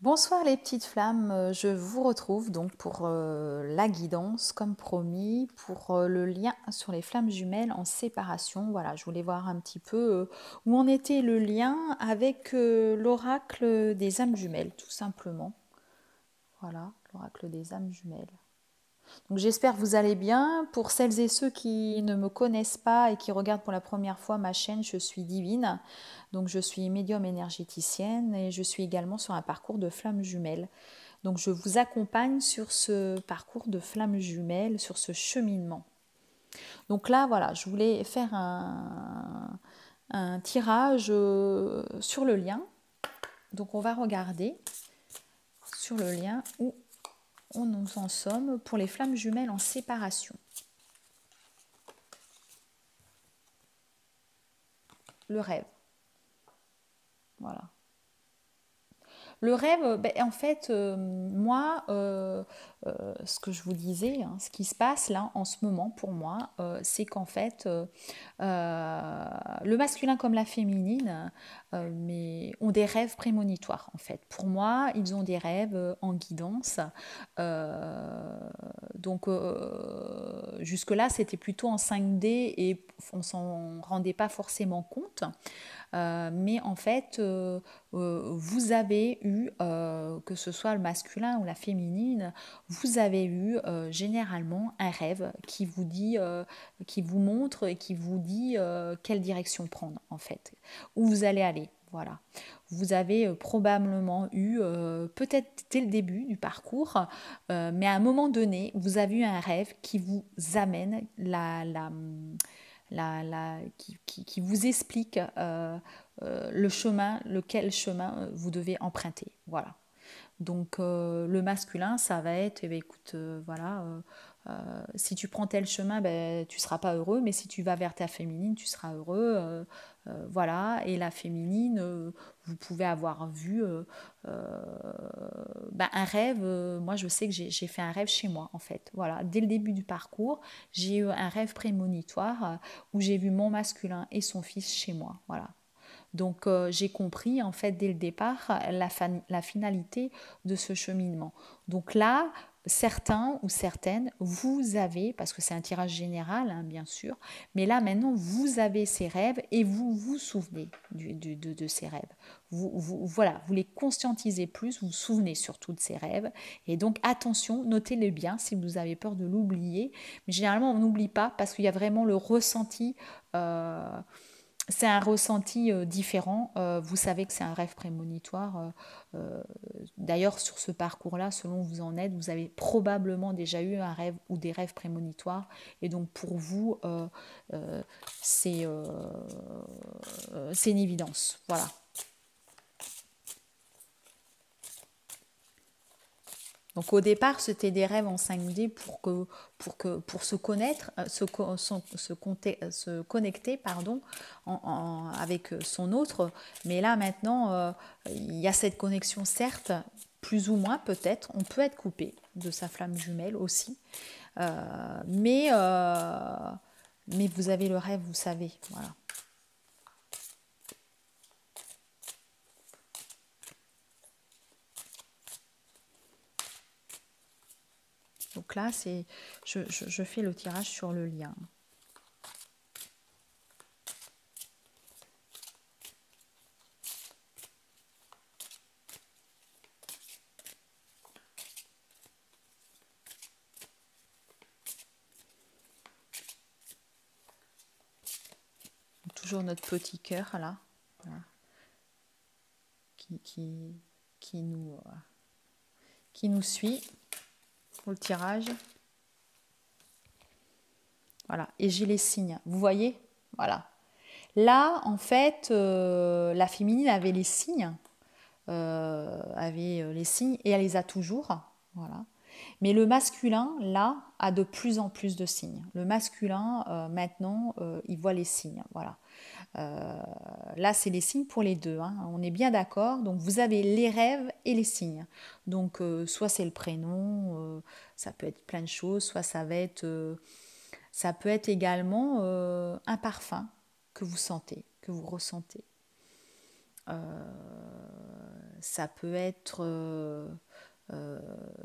Bonsoir les petites flammes, je vous retrouve donc pour la guidance comme promis, pour le lien sur les flammes jumelles en séparation. Voilà, je voulais voir un petit peu où en était le lien avec l'oracle des âmes jumelles, tout simplement. Voilà, l'oracle des âmes jumelles. Donc j'espère que vous allez bien. Pour celles et ceux qui ne me connaissent pas et qui regardent pour la première fois ma chaîne, je suis Divine. Donc je suis médium énergéticienne et je suis également sur un parcours de flammes jumelles. Donc je vous accompagne sur ce parcours de flammes jumelles, sur ce cheminement. Donc là, voilà, je voulais faire un tirage sur le lien. Donc on va regarder sur le lien où on nous en sommes pour les flammes jumelles en séparation. Le rêve. Voilà. Le rêve, ben, en fait, moi, ce que je vous disais, hein, ce qui se passe là en ce moment pour moi, c'est qu'en fait, le masculin comme la féminine mais ont des rêves prémonitoires en fait. Pour moi, ils ont des rêves en guidance. Jusque-là, c'était plutôt en 5D et on s'en rendait pas forcément compte. Mais en fait, vous avez eu, que ce soit le masculin ou la féminine, vous avez eu généralement un rêve qui vous dit, qui vous montre et qui vous dit quelle direction prendre en fait, où vous allez aller. Voilà. Vous avez probablement eu, peut-être dès le début du parcours, mais à un moment donné, vous avez eu un rêve qui vous amène qui vous explique le chemin, lequel chemin vous devez emprunter. Voilà. Donc le masculin, ça va être, eh bien, écoute, voilà, si tu prends tel chemin, ben, tu ne seras pas heureux, mais si tu vas vers ta féminine, tu seras heureux. Voilà, et la féminine, vous pouvez avoir vu ben, un rêve. Moi, je sais que j'ai fait un rêve chez moi, en fait. Voilà, dès le début du parcours, j'ai eu un rêve prémonitoire où j'ai vu mon masculin et son fils chez moi. Voilà. Donc j'ai compris en fait dès le départ la finalité de ce cheminement. Donc là, certains ou certaines, vous avez, parce que c'est un tirage général hein, bien sûr, mais là maintenant vous avez ces rêves et vous vous souvenez de ces rêves. Voilà, vous les conscientisez plus, vous vous souvenez surtout de ces rêves. Et donc attention, notez-les bien si vous avez peur de l'oublier. Mais généralement on n'oublie pas parce qu'il y a vraiment le ressenti. C'est un ressenti différent. Vous savez que c'est un rêve prémonitoire. D'ailleurs, sur ce parcours-là, selon où vous en êtes, vous avez probablement déjà eu un rêve ou des rêves prémonitoires. Et donc, pour vous, c'est une évidence. Voilà. Donc au départ, c'était des rêves en 5D pour se connaître, se connecter pardon, avec son autre. Mais là maintenant, il y a cette connexion, certes, plus ou moins peut-être. On peut être coupé de sa flamme jumelle aussi. Euh, mais, euh, mais vous avez le rêve, vous savez. Voilà. Donc là, je fais le tirage sur le lien. Toujours notre petit cœur là. Voilà. qui, qui, qui, nous, qui nous suit pour le tirage. Voilà, et j'ai les signes. Vous voyez. Voilà. Là, en fait, la féminine avait les signes. Avait les signes et elle les a toujours. Voilà. Mais le masculin, là, a de plus en plus de signes. Le masculin, maintenant, il voit les signes. Voilà. Là, c'est les signes pour les deux. Hein. On est bien d'accord. Donc, vous avez les rêves et les signes. Donc, soit c'est le prénom, ça peut être plein de choses, soit ça peut être également un parfum que vous sentez, que vous ressentez. ça peut être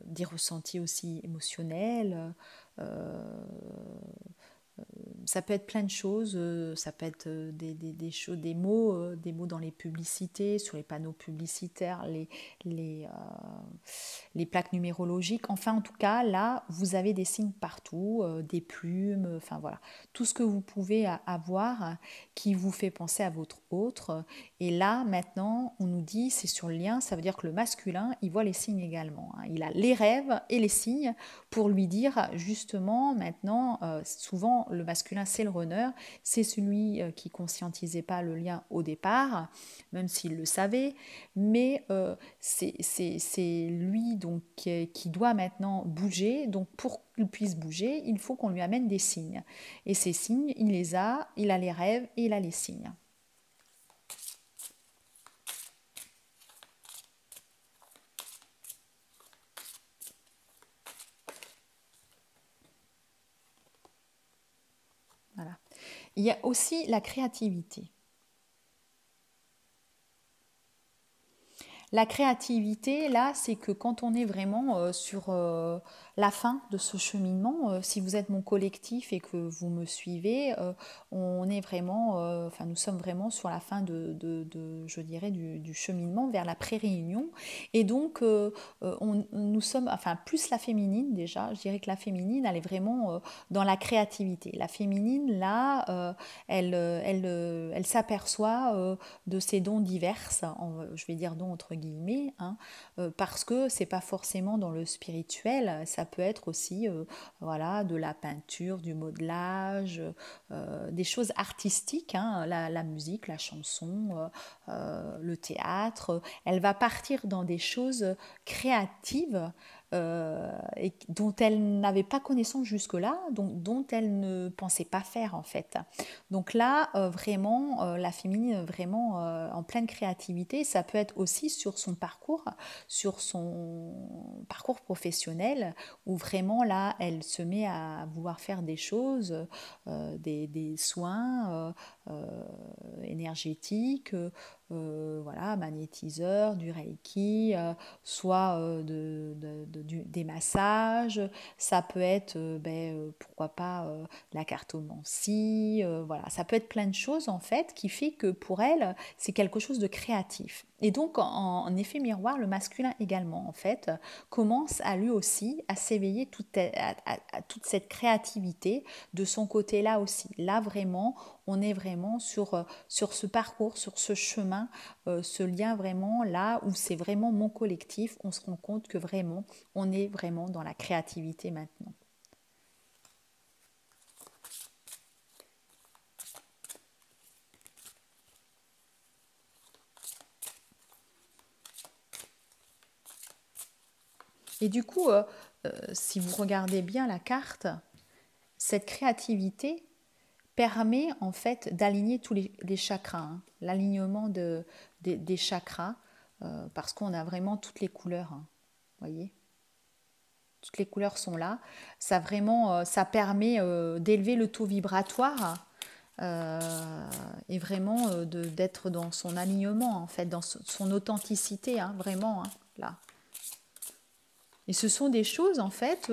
des ressentis aussi émotionnels, euh, ça peut être plein de choses, ça peut être des mots dans les publicités, sur les panneaux publicitaires, les, les plaques numérologiques. Enfin, en tout cas, là, vous avez des signes partout, des plumes, enfin voilà, tout ce que vous pouvez avoir qui vous fait penser à votre autre. Et là, maintenant, on nous dit, c'est sur le lien, ça veut dire que le masculin, il voit les signes également, hein. Il a les rêves et les signes pour lui dire, justement, maintenant, souvent, le masculin, c'est le runner, c'est celui qui conscientisait pas le lien au départ, même s'il le savait, mais c'est lui donc qui doit maintenant bouger. Donc pour qu'il puisse bouger, il faut qu'on lui amène des signes. Et ces signes, il les a, il a les rêves et il a les signes. Voilà. Il y a aussi la créativité. La créativité, là, c'est que quand on est vraiment sur la fin de ce cheminement, si vous êtes mon collectif et que vous me suivez, on est vraiment, enfin, nous sommes vraiment sur la fin je dirais, du cheminement vers la pré-réunion. Et donc, nous sommes, enfin, plus la féminine déjà, je dirais que la féminine, elle est vraiment dans la créativité. La féminine, là, elle s'aperçoit de ses dons divers, je vais dire dons entre guillemets, hein, parce que c'est pas forcément dans le spirituel, ça peut être aussi voilà, de la peinture, du modelage, des choses artistiques, hein, la musique, la chanson, le théâtre. Elle va partir dans des choses créatives et dont elle n'avait pas connaissance jusque-là, dont elle ne pensait pas faire en fait. Donc là, vraiment, la féminine, vraiment en pleine créativité, ça peut être aussi sur son parcours professionnel, où vraiment là, elle se met à vouloir faire des choses, des soins énergétiques, voilà, magnétiseur, du reiki, soit des massages, ça peut être, pourquoi pas, la cartomancie, voilà, ça peut être plein de choses en fait qui fait que pour elle, c'est quelque chose de créatif. Et donc en effet miroir, le masculin également en fait commence à lui aussi à s'éveiller à toute cette créativité de son côté là aussi. Là vraiment, on est vraiment sur ce parcours, sur ce chemin, ce lien vraiment là où c'est vraiment mon collectif, on se rend compte que vraiment on est vraiment dans la créativité maintenant. Et du coup, si vous regardez bien la carte, cette créativité permet en fait d'aligner tous les chakras, hein. L'alignement des chakras, parce qu'on a vraiment toutes les couleurs, hein. Vous voyez, toutes les couleurs sont là. Ça vraiment, ça permet d'élever le taux vibratoire et vraiment d'être dans son alignement en fait, dans son authenticité, hein, vraiment, hein, là. Et ce sont des choses en fait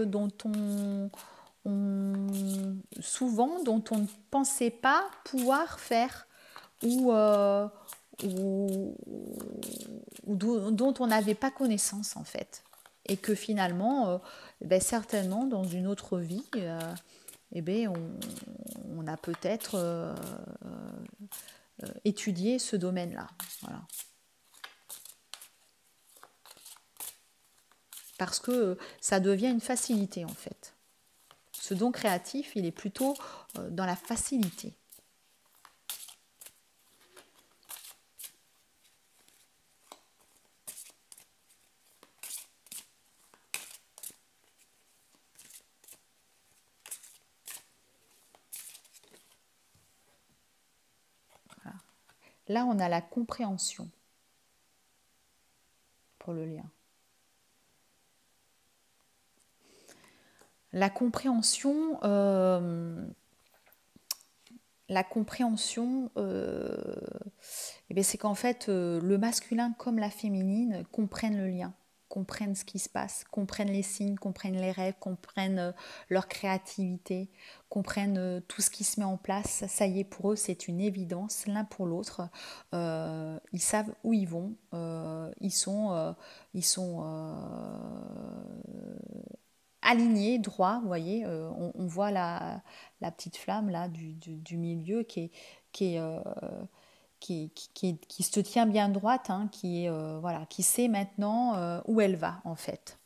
souvent dont on ne pensait pas pouvoir faire ou, ou, dont on n'avait pas connaissance en fait. Et que finalement, certainement dans une autre vie, on a peut-être étudié ce domaine-là. Voilà. Parce que ça devient une facilité en fait. Ce don créatif, il est plutôt dans la facilité. Voilà. Là, on a la compréhension pour le lien. La compréhension, la compréhension, eh bien, c'est qu'en fait, le masculin comme la féminine comprennent le lien, comprennent ce qui se passe, comprennent les signes, comprennent les rêves, comprennent leur créativité, comprennent tout ce qui se met en place. Ça y est, pour eux, c'est une évidence, l'un pour l'autre. Ils savent où ils vont. Ils sont alignés, droits, vous voyez. On voit la petite flamme là du milieu qui est, qui se tient bien droite, hein, voilà, qui sait maintenant où elle va en fait.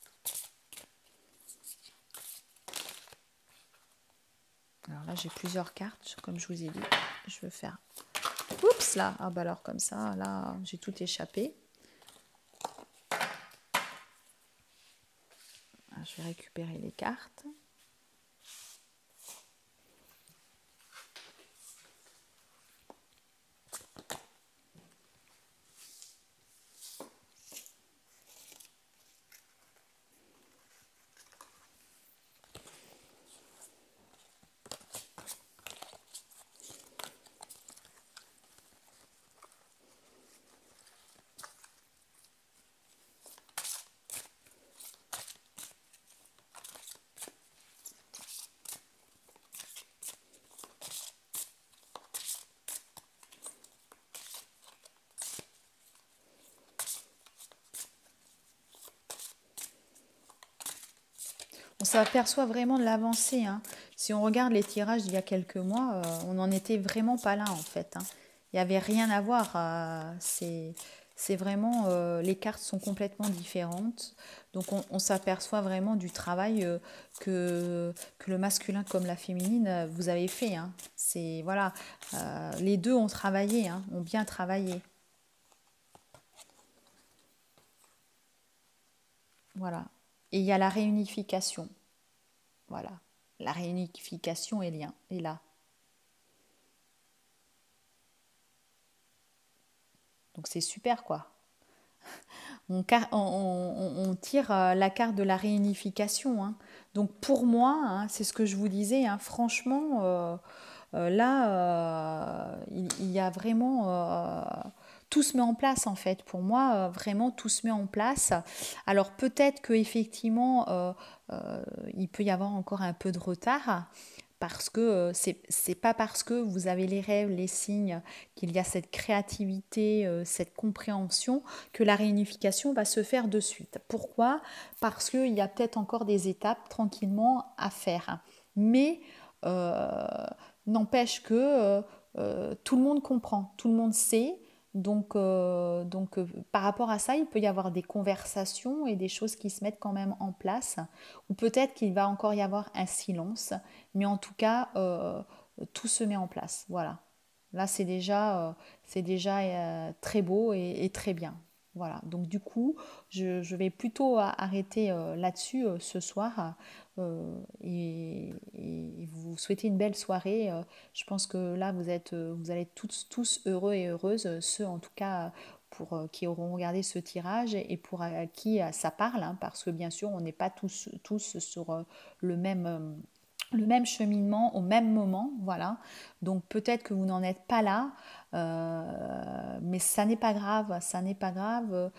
Alors là j'ai plusieurs cartes, comme je vous ai dit. Je vais faire. Oups là, ah bah alors comme ça, là j'ai tout échappé. Alors, je vais récupérer les cartes. On s'aperçoit vraiment de l'avancée, hein. Si on regarde les tirages d'il y a quelques mois, on n'en était vraiment pas là en fait, hein. Il n'y avait rien à voir. C'est vraiment, les cartes sont complètement différentes. Donc on s'aperçoit vraiment du travail que le masculin comme la féminine, vous avez fait, hein. C'est voilà, les deux ont travaillé, hein, ont bien travaillé. Voilà. Et il y a la réunification. Voilà. La réunification est là. Donc c'est super quoi. On tire la carte de la réunification, hein. Donc pour moi, hein, c'est ce que je vous disais, hein, franchement, là, il y a vraiment... tout se met en place en fait. Pour moi, vraiment, tout se met en place. Alors peut-être qu'effectivement, il peut y avoir encore un peu de retard. Parce que c'est pas parce que vous avez les rêves, les signes, qu'il y a cette créativité, cette compréhension, que la réunification va se faire de suite. Pourquoi? Parce qu'il y a peut-être encore des étapes tranquillement à faire. Mais euh, n'empêche que tout le monde comprend, tout le monde sait. Donc, par rapport à ça, il peut y avoir des conversations et des choses qui se mettent quand même en place. Ou peut-être qu'il va encore y avoir un silence. Mais en tout cas, tout se met en place. Voilà. Là, c'est déjà très beau et très bien. Voilà. Donc du coup, je vais plutôt arrêter là-dessus ce soir et vous souhaiter une belle soirée. Je pense que là, vous allez être tous heureux et heureuses, ceux en tout cas pour qui auront regardé ce tirage et pour qui ça parle, hein, parce que bien sûr, on n'est pas tous sur le même cheminement au même moment, voilà. Donc peut-être que vous n'en êtes pas là, mais ça n'est pas grave, ça n'est pas grave.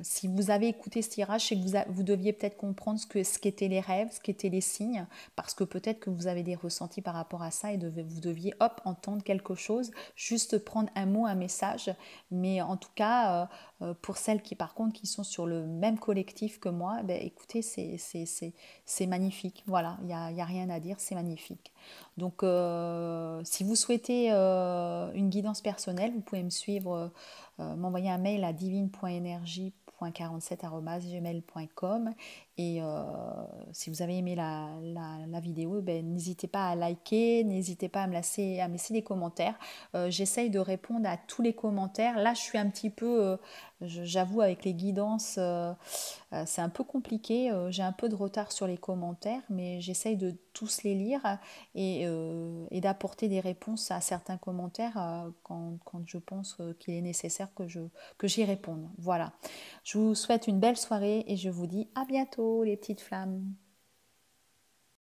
Si vous avez écouté ce tirage, c'est que vous deviez peut-être comprendre ce qu'étaient les rêves, ce qu'étaient les signes, parce que peut-être que vous avez des ressentis par rapport à ça et vous deviez, hop, entendre quelque chose, juste prendre un mot, un message. Mais en tout cas, pour celles qui, par contre, qui sont sur le même collectif que moi, ben, écoutez, c'est magnifique. Voilà, il y a rien à dire, c'est magnifique. Donc, si vous souhaitez une guidance personnelle, vous pouvez me suivre, m'envoyer un mail à divine.energie.47@gmail.com et si vous avez aimé la vidéo, ben, n'hésitez pas à liker, n'hésitez pas à me laisser des commentaires. J'essaye de répondre à tous les commentaires. Là, je suis un petit peu, j'avoue, avec les guidances, c'est un peu compliqué. J'ai un peu de retard sur les commentaires, mais j'essaye de tous les lire et d'apporter des réponses à certains commentaires quand je pense qu'il est nécessaire que j'y réponde. Voilà. Je vous souhaite une belle soirée et je vous dis à bientôt les petites flammes.